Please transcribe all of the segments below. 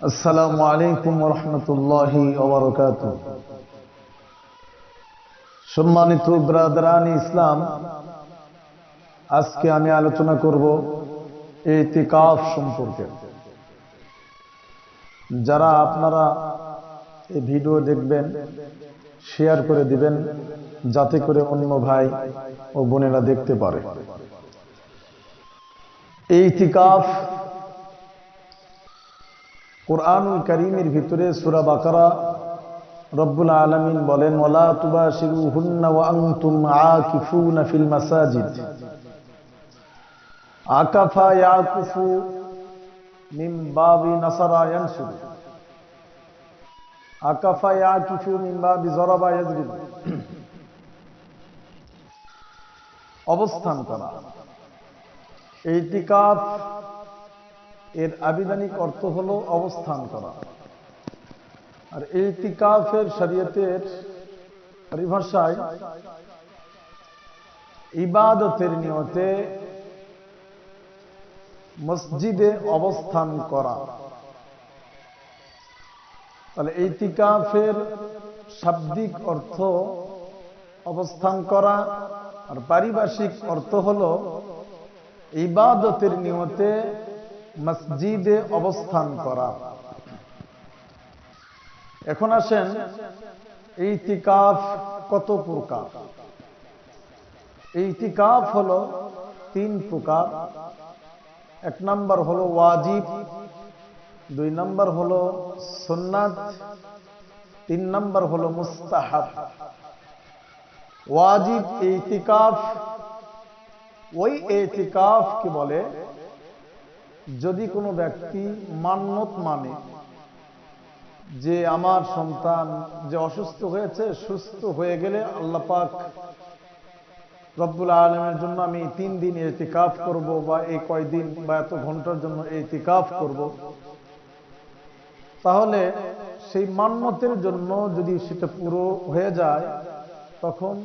আসসালামু আলাইকুম ওয়া রাহমাতুল্লাহি ওয়া বারাকাতুহু। সম্মানিত ব্রাদারানি ইসলাম, আজকে আমি আলোচনা করব ইতিকাফ সম্পর্কে। যারা আপনারা এই ভিডিও দেখবেন শেয়ার করে দিবেন, যাতে করে অন্য ভাই ও বোনেরা দেখতে পারে। ইতিকাফ কুরআনুল কারীমের ভিতরে সূরা বাকারা রব্বুল আলামিন বলেন, ওয়ালা তুবাশিরুহুন্না ওয়া আনতুম আকিফুনা ফিল মাসাজিদ। আকাফা ইয়াকুফু মিন বাবি নাসারা ইয়ানসুর। আকাফা ইয়াকিফু মিন বাবি যরাবা ইয়াজরিব। অবস্থান করা। ইতিকাফ এর আবিধানিক অর্থ হলো অবস্থান করা। আর ইতিকাফের শরীয়তের পরিভাষায় ইবাদতের নিয়তে মসজিদে অবস্থান করা। তাহলে ইতিকাফের শাব্দিক অর্থ অবস্থান করা, আর পারিভাষিক অর্থ হলো ইবাদতের নিয়তে মসজিদে অবস্থান করা। এখন আসেন ইতিকাফ কত প্রকার। ইতিকাফ হলো তিন প্রকার। এক নাম্বার হলো ওয়াজিব, দুই নাম্বার হলো সুন্নাত, তিন নাম্বার হলো মুস্তাহাব। ওয়াজিব ইতিকাফ ওই ইতিকাফকে বলে যদি কোনো ব্যক্তি মান্যত মানে যে আমার সন্তান যে অসুস্থ হয়েছে, সুস্থ হয়ে গেলে আল্লাহ পাক রব্বুল আলামিনের জন্য আমি 3 দিন ইতিকাফ করব, বা এই কয়দিন বা এত ঘন্টার জন্য ইতিকাফ করব, তাহলে সেই মান্যতের জন্য যদি সেটা পুরো হয়ে যায় তখন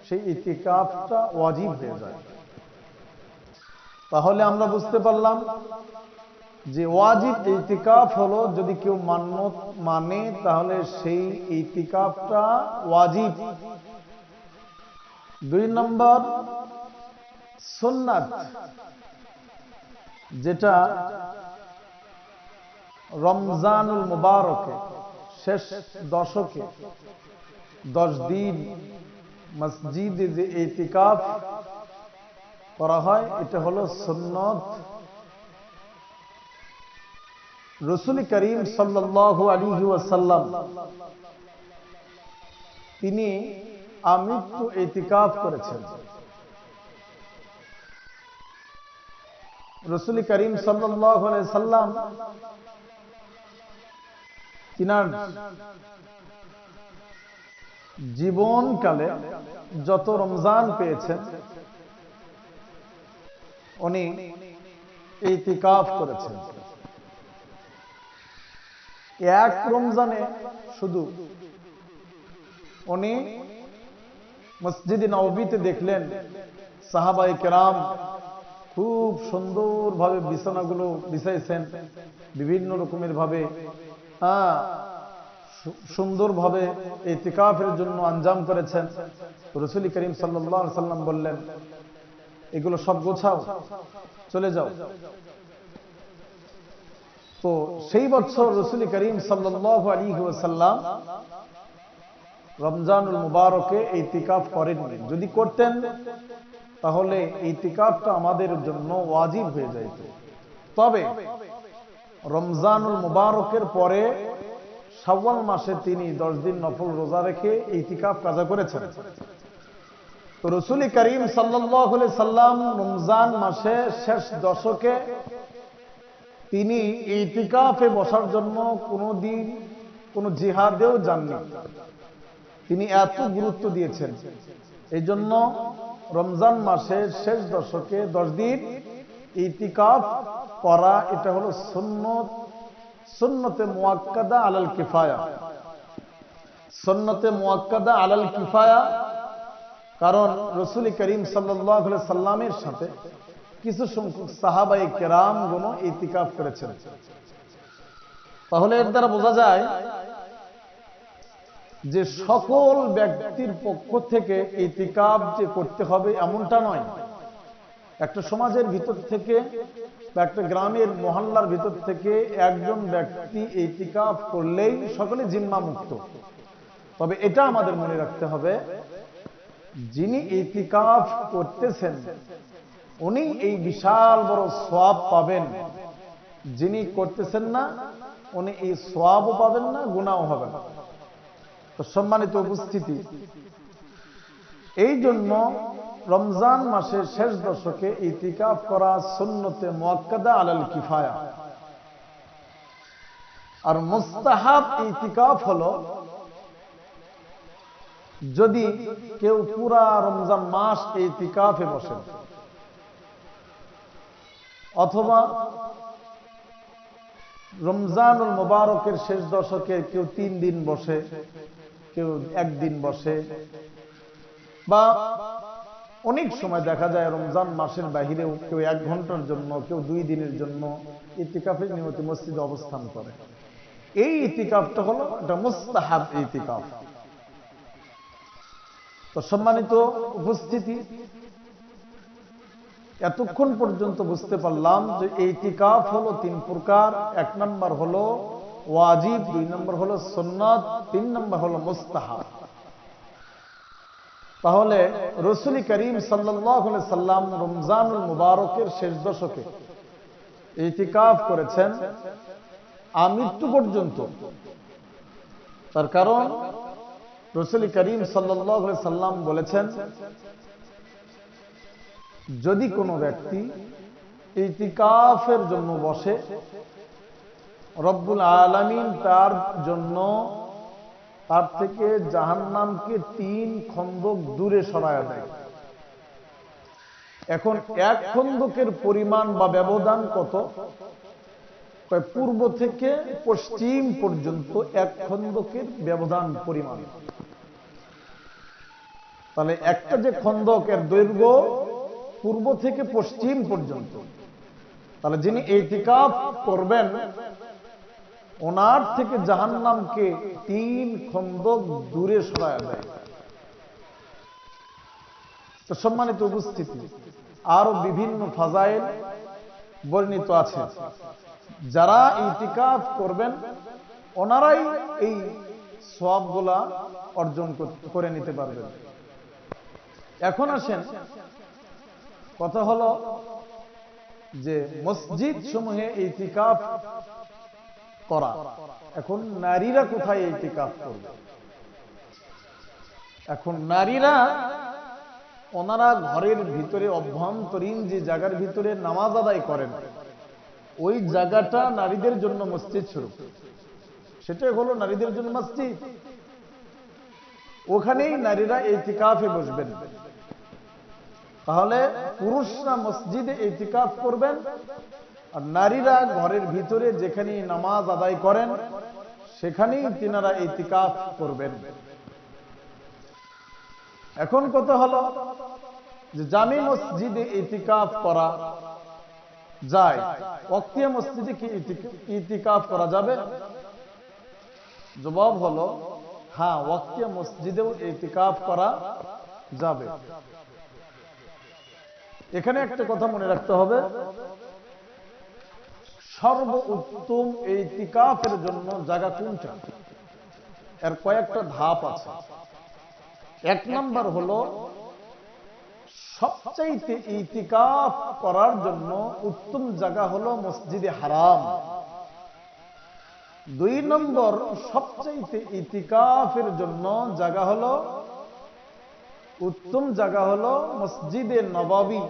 সেই ইতিকাফটা ওয়াজিব হয়ে যায়। তাহলে আমরা বুঝতে পারলাম যে ওয়াজিব ইতিকাফ হলো যদি কেউ মান্যত মানে তাহলে সেই ইতিকাফটা ওয়াজিব। দুই নম্বর সুন্নাত, যেটা রমজানুল মুবারকে শেষ দশকে 10 দিন মসজিদে যে ইতিকাফ করা হয়, এটা হলো সুন্নত। রাসূল করিম সাল্লাল্লাহু আলাইহি ওয়াসাল্লাম তিনি আমৃত্যু ইতিকাফ করেছেন। রাসূল করিম সাল্লাল্লাহু আলাইহি ওয়াসাল্লাম তিনার জীবনকালে যত রমজান পেয়েছেন উনি ইতিকাফ করেছেন। এক রমজানে শুধু উনি মসজিদে নববীতে দেখলেন সাহাবায়ে কেরাম খুব সুন্দরভাবে বিছানাগুলো বিছাইছেন, বিভিন্ন রকমের ভাবে সুন্দরভাবে ইতিকাফের জন্য আঞ্জাম করেছেন। রাসূল করিম সাল্লাল্লাহু আলাইহি ওয়াসাল্লাম বললেন, এগুলো সব গোছাও, চলে যাও। তো সেই বছর রাসূল করিম সাল্লাল্লাহু আলাইহি ওয়াসাল্লাম রমজানুল মুবারকে ইতিকাফ করেননি। যদি করতেন তাহলে ইতিকাফটা আমাদের জন্য ওয়াজিব হয়ে যেত। তবে রমজানুল মুবারকের পরে শাওয়াল মাসে তিনি 10 দিন নফল রোজা রেখে ইতিকাফ কাজা করেছেন। তো রাসূল করিম সাল্লাল্লাহু আলাইহি সাল্লাম রমজান মাসে শেষ দশকে তিনি ইতিকাফে বসার জন্য কোনোদিন কোনো জিহাদেও যাননি। তিনি এত গুরুত্ব দিয়েছেন, এই জন্য রমজান মাসের শেষ দশকে 10 দিন ইতিকাফ করা এটা হলো সুন্নত, সুন্নতে মুআক্কাদা আলাল কিফায়া। সুন্নতে মুআক্কাদা আলাল কিফায়া, কারণ রাসূল করিম সাল্লাল্লাহু আলাইহি সাল্লামের সাথে কিছু সংখ্যক সাহাবায়ে কেরামগণ ইতিকাফ করেছেন। তাহলে এর দ্বারা বোঝা যায় যে সকল ব্যক্তির পক্ষ থেকে ইতিকাফ যে করতে হবে এমনটা নয়। একটা সমাজের ভিতর থেকে বা একটা গ্রামের মহল্লার ভিতর থেকে একজন ব্যক্তি ইতিকাফ করলেই সকলে জিম্মা মুক্ত। তবে এটা আমাদের মনে রাখতে হবে, যিনি ইতিকাফ করতেছেন উনি এই বিশাল বড় সওয়াব পাবেন, যিনি করতেছেন না উনি এই সওয়াবও পাবেন না, গুনাহও হবে না। তো সম্মানিত উপস্থিতি, এই জন্য রমজান মাসের শেষ দশকে ইতিকাফ করা সুন্নতে মুআক্কাদা আলাল কিফায়া। আর মুস্তাহাব ইতিকাফ হলো যদি কেউ পুরা রমজান মাস ইতিকাফে বসেন, অথবা রমজানুল মুবারকের শেষ দশকে কেউ 3 দিন বসে, কেউ 1 দিন বসে, বা অনেক সময় দেখা যায় রমজান মাসের বাহিরেও কেউ 1 ঘন্টার জন্য, কেউ 2 দিনের জন্য ইতিকাফের নিয়তে মসজিদে অবস্থান করে। এই ইতিকাফটা হলো এটা মুস্তাহাব ইতিকাফ। তো সম্মানিত উপস্থিতি, এতক্ষণ পর্যন্ত বুঝতে পারলাম যে ইতিকাফ হলো 3 প্রকার। 1 নম্বর হলো ওয়াজিব, 2 নম্বর হলো সুন্নাত, 3 নম্বর হলো মুস্তাহাব। তাহলে রাসূল করিম সাল্লাল্লাহু আলাইহি সাল্লাম রমজানুল মুবারকের শেষ দশকে ইতিকাফ করেছেন আমৃত্যু পর্যন্ত। তার কারণ রাসূল করিম সাল্লাল্লাহু আলাইহি সাল্লাম বলেছেন, যদি কোনো ব্যক্তি ইতিকাফের জন্য বসে, রব্বুল আলামিন তার জন্য তার থেকে জাহান্নামকে 3 খন্দক দূরে সরায়া দেয়। এখন 1 খন্দকের পরিমাণ বা ব্যবধান কত? পূর্ব থেকে পশ্চিম পর্যন্ত 1 খন্দকের ব্যবধান পরিমাণ। তাহলে একটা যে খন্দকের দৈর্ঘ্য পূর্ব থেকে পশ্চিম পর্যন্ত, তাহলে যিনি ইতিকাফ করবেন ওনার থেকে জাহান্নামকে 3 খন্দক দূরে সরায়া দেয়। তো সম্মানিত উপস্থিতি, আরো বিভিন্ন ফাজাইল বর্ণিত আছে। যারা ইতিকাফ করবেন ওনারাই এই সওয়াবগুলা অর্জন করে নিতে পারবেন। এখন আসেন, কথা হলো যে মসজিদ সমূহে ইতিকাফ করা। এখন নারীরা কোথায় ইতিকাফ করবে? এখন নারীরা ওনারা ঘরের ভিতরে অভ্যন্তরীণ যে জায়গার ভিতরে নামাজ আদায় করেন, ওই জায়গাটা নারীদের জন্য মসজিদ স্বরূপ। সেটাই হলো নারীদের জন্য মসজিদ। ওখানেই নারীরা ইতিকাফে বসবেন। তাহলে পুরুষরা মসজিদে ইতিকাফ করবেন, আর নারীরা ঘরের ভিতরে যেখানে নামাজ আদায় করেন সেখানেই তিনারা ইতিকাফ করবেন। এখন কথা হলো যে জামি মসজিদে ইতিকাফ করা যায়, ওয়াক্তিয়া মসজিদে কি ইতিকাফ করা যাবে? জবাব হলো হ্যাঁ, ওয়াক্তিয়া মসজিদেও ইতিকাফ করা যাবে। এখানে একটা কথা মনে রাখতে হবে, সর্বোত্তম ইতিকাফের জন্য জায়গা কোনটা? এর কয়েকটা ধাপ আছে। 1 নম্বর হলো সবচাইতে ইতিকাফ করার জন্য উত্তম জায়গা হলো মসজিদে হারাম। 2 নম্বর সবচাইতে ইতিকাফের জন্য জায়গা হলো উত্তম জায়গা হলো মসজিদে নববী।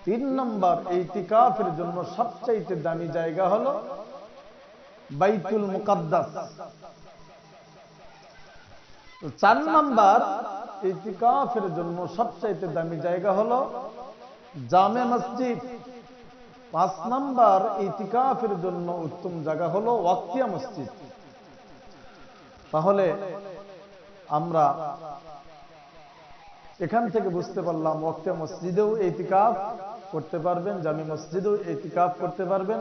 3 নম্বর ইতিকাফের জন্য সবচাইতে দামি জায়গা হলো বাইতুল মুকাদ্দাস। 4 নম্বর ইতিকাফের জন্য সবচাইতে দামি জায়গা হলো জামে মসজিদ। 5 নম্বর ইতিকাফের জন্য উত্তম জায়গা হলো ওয়াক্তিয়া মসজিদ। তাহলে আমরা এখান থেকে বুঝতে পারলাম ওয়াক্তিয়া মসজিদেও ইতিকাফ করতে পারবেন, জামি মসজিদেও ইতিকাফ করতে পারবেন।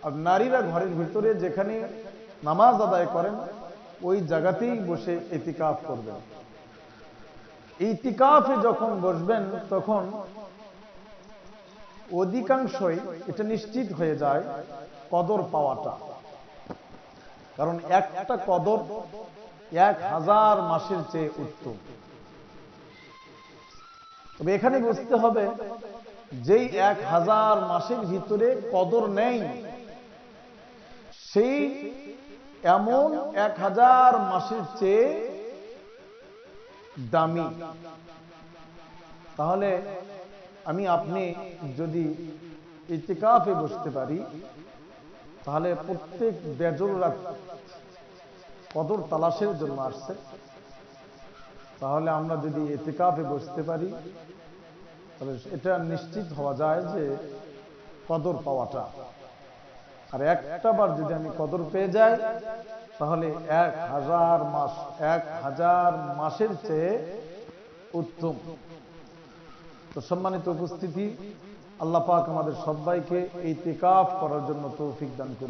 আর নারীরা ঘরের ভিতরে যেখানে নামাজ আদায় করেন ওই জায়গাতেই বসে ইতিকাফ করবেন। ইতিকাফে যখন বসবেন তখন অধিকাংশই এটা নিশ্চিত হয়ে যায় কদর পাওয়াটা, কারণ একটা কদর 1000 মাসের চেয়ে উত্তম। তবে এখানে বুঝতে হবে যেই 1000 মাসের ভিতরে কদর নেই, সেই এমন 1000 মাসের চেয়ে দামি। তাহলে আমি আপনি যদি ইতিকাফে বসতে পারি, তাহলে প্রত্যেক বেজর রাত কদর তালাশের জন্য আসছে, তাহলে আমরা যদি ইতিকাফে বসতে পারি তাহলে এটা নিশ্চিত হওয়া যায় যে কদর পাওয়াটা। আর একটা বার যদি আমি কদর পেয়ে যাই তাহলে 1000 মাস 1000 মাসের চেয়ে উত্তম। তো সম্মানিত উপস্থিতি, আল্লাহ পাক আমাদের সবাইকে ইতিকাফ করার জন্য তৌফিক দান করুন।